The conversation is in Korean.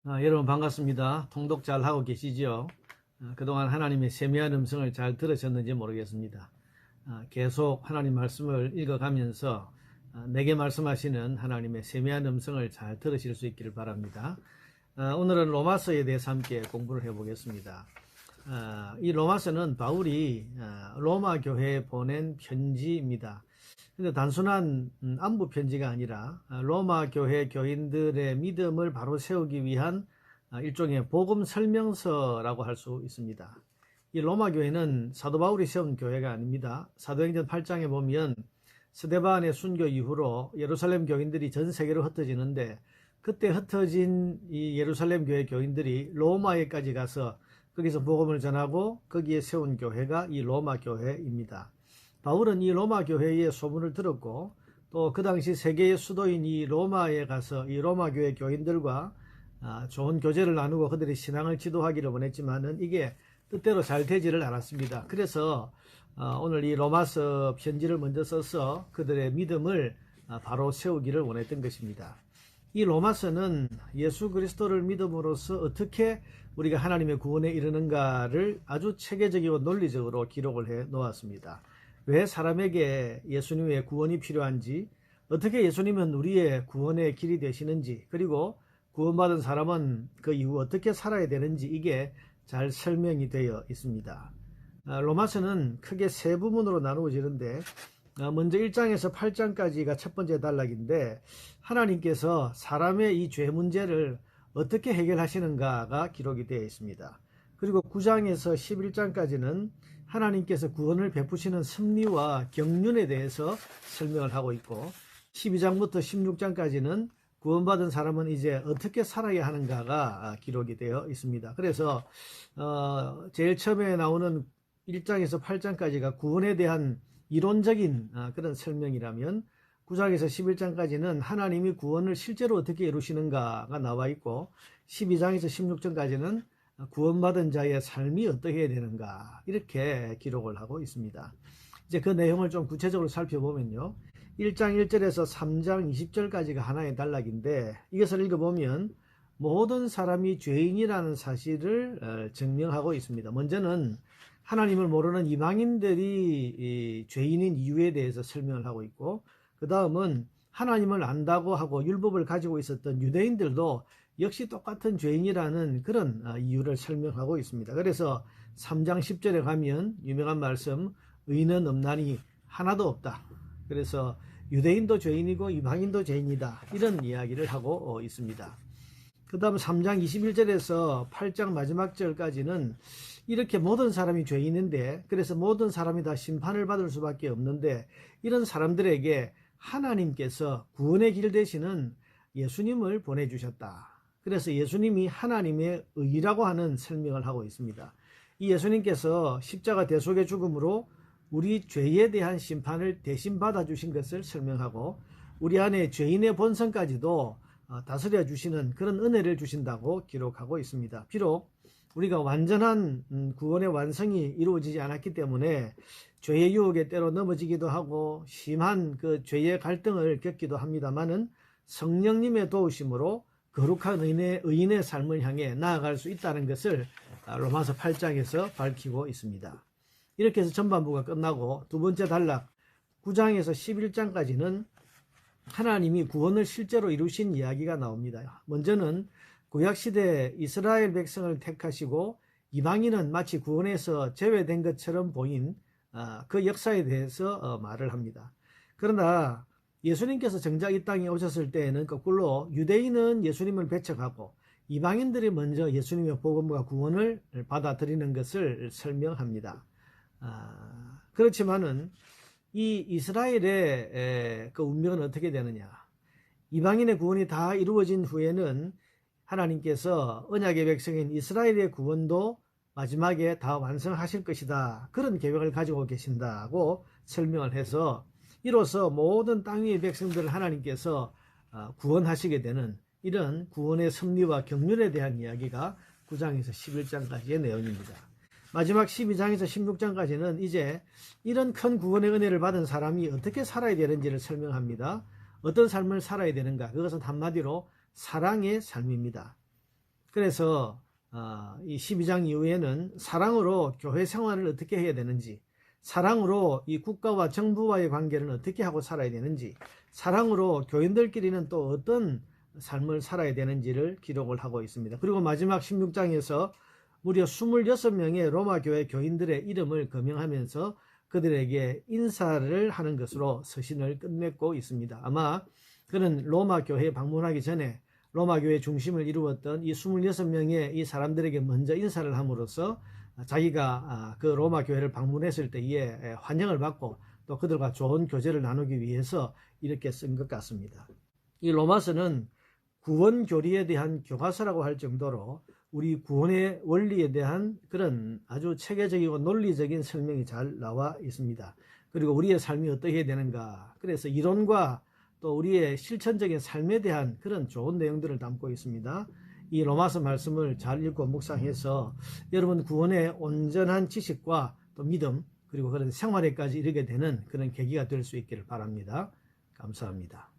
여러분 반갑습니다. 통독 잘 하고 계시죠? 그동안 하나님의 세미한 음성을 잘 들으셨는지 모르겠습니다. 계속 하나님 말씀을 읽어가면서 내게 말씀하시는 하나님의 세미한 음성을 잘 들으실 수 있기를 바랍니다. 오늘은 로마서에 대해서 함께 공부를 해보겠습니다. 이 로마서는 바울이 로마 교회에 보낸 편지입니다. 근데 단순한 안부 편지가 아니라 로마 교회 교인들의 믿음을 바로 세우기 위한 일종의 복음 설명서라고 할 수 있습니다. 이 로마 교회는 사도 바울이 세운 교회가 아닙니다. 사도행전 8장에 보면 스데반의 순교 이후로 예루살렘 교인들이 전 세계로 흩어지는데, 그때 흩어진 이 예루살렘 교회 교인들이 로마에까지 가서 거기서 복음을 전하고 거기에 세운 교회가 이 로마 교회입니다. 바울은 이 로마 교회의 소문을 들었고, 또 그 당시 세계의 수도인 이 로마에 가서 이 로마 교회 교인들과 좋은 교제를 나누고 그들의 신앙을 지도하기를 원했지만은 이게 뜻대로 잘 되지를 않았습니다. 그래서 오늘 이 로마서 편지를 먼저 써서 그들의 믿음을 바로 세우기를 원했던 것입니다. 이 로마서는 예수 그리스도를 믿음으로써 어떻게 우리가 하나님의 구원에 이르는가를 아주 체계적이고 논리적으로 기록을 해 놓았습니다. 왜 사람에게 예수님의 구원이 필요한지, 어떻게 예수님은 우리의 구원의 길이 되시는지, 그리고 구원받은 사람은 그 이후 어떻게 살아야 되는지, 이게 잘 설명이 되어 있습니다. 로마서는 크게 세 부분으로 나누어지는데, 먼저 1장에서 8장까지가 첫 번째 단락인데, 하나님께서 사람의 이 죄 문제를 어떻게 해결하시는가가 기록이 되어 있습니다. 그리고 9장에서 11장까지는 하나님께서 구원을 베푸시는 섭리와 경륜에 대해서 설명을 하고 있고, 12장부터 16장까지는 구원받은 사람은 이제 어떻게 살아야 하는가가 기록이 되어 있습니다. 그래서 제일 처음에 나오는 1장에서 8장까지가 구원에 대한 이론적인 그런 설명이라면, 9장에서 11장까지는 하나님이 구원을 실제로 어떻게 이루시는가가 나와 있고, 12장에서 16장까지는 구원받은 자의 삶이 어떻게 해야 되는가, 이렇게 기록을 하고 있습니다. 이제 그 내용을 좀 구체적으로 살펴보면요, 1장 1절에서 3장 20절까지가 하나의 단락인데, 이것을 읽어보면 모든 사람이 죄인이라는 사실을 증명하고 있습니다. 먼저는 하나님을 모르는 이방인들이 죄인인 이유에 대해서 설명을 하고 있고, 그 다음은 하나님을 안다고 하고 율법을 가지고 있었던 유대인들도 역시 똑같은 죄인이라는 그런 이유를 설명하고 있습니다. 그래서 3장 10절에 가면 유명한 말씀, 의인은 없나니 하나도 없다. 그래서 유대인도 죄인이고 이방인도 죄인이다, 이런 이야기를 하고 있습니다. 그 다음 3장 21절에서 8장 마지막 절까지는 이렇게 모든 사람이 죄인인데, 그래서 모든 사람이 다 심판을 받을 수밖에 없는데, 이런 사람들에게 하나님께서 구원의 길 되시는 예수님을 보내주셨다. 그래서 예수님이 하나님의 의라고 하는 설명을 하고 있습니다. 이 예수님께서 십자가 대속의 죽음으로 우리 죄에 대한 심판을 대신 받아주신 것을 설명하고, 우리 안에 죄인의 본성까지도 다스려 주시는 그런 은혜를 주신다고 기록하고 있습니다. 비록 우리가 완전한 구원의 완성이 이루어지지 않았기 때문에 죄의 유혹에 때로 넘어지기도 하고 심한 그 죄의 갈등을 겪기도 합니다만은, 성령님의 도우심으로 거룩한 의인의 삶을 향해 나아갈 수 있다는 것을 로마서 8장에서 밝히고 있습니다. 이렇게 해서 전반부가 끝나고 두 번째 단락 9장에서 11장까지는 하나님이 구원을 실제로 이루신 이야기가 나옵니다. 먼저는 구약시대 이스라엘 백성을 택하시고 이방인은 마치 구원에서 제외된 것처럼 보인 그 역사에 대해서 말을 합니다. 그러나 예수님께서 정작 이 땅에 오셨을 때에는 거꾸로 유대인은 예수님을 배척하고 이방인들이 먼저 예수님의 복음과 구원을 받아들이는 것을 설명합니다. 그렇지만은 이 이스라엘의 그 운명은 어떻게 되느냐, 이방인의 구원이 다 이루어진 후에는 하나님께서 언약의 백성인 이스라엘의 구원도 마지막에 다 완성하실 것이다, 그런 계획을 가지고 계신다고 설명을 해서, 이로써 모든 땅 위의 백성들을 하나님께서 구원하시게 되는 이런 구원의 섭리와 경륜에 대한 이야기가 9장에서 11장까지의 내용입니다. 마지막 12장에서 16장까지는 이제 이런 큰 구원의 은혜를 받은 사람이 어떻게 살아야 되는지를 설명합니다. 어떤 삶을 살아야 되는가, 그것은 한마디로 사랑의 삶입니다. 그래서 이 12장 이후에는 사랑으로 교회 생활을 어떻게 해야 되는지, 사랑으로 이 국가와 정부와의 관계를 어떻게 하고 살아야 되는지, 사랑으로 교인들끼리는 또 어떤 삶을 살아야 되는지를 기록을 하고 있습니다. 그리고 마지막 16장에서 무려 26명의 로마 교회 교인들의 이름을 거명하면서 그들에게 인사를 하는 것으로 서신을 끝맺고 있습니다. 아마 그는 로마 교회에 방문하기 전에 로마 교회 중심을 이루었던 이 26명의 이 사람들에게 먼저 인사를 함으로써 자기가 그 로마 교회를 방문했을 때에 환영을 받고 또 그들과 좋은 교제를 나누기 위해서 이렇게 쓴 것 같습니다. 이 로마서는 구원 교리에 대한 교과서라고 할 정도로 우리 구원의 원리에 대한 그런 아주 체계적이고 논리적인 설명이 잘 나와 있습니다. 그리고 우리의 삶이 어떻게 해야 되는가, 그래서 이론과 또 우리의 실천적인 삶에 대한 그런 좋은 내용들을 담고 있습니다. 이 로마서 말씀을 잘 읽고 묵상해서 여러분 구원의 온전한 지식과 또 믿음 그리고 그런 생활에까지 이르게 되는 그런 계기가 될 수 있기를 바랍니다. 감사합니다.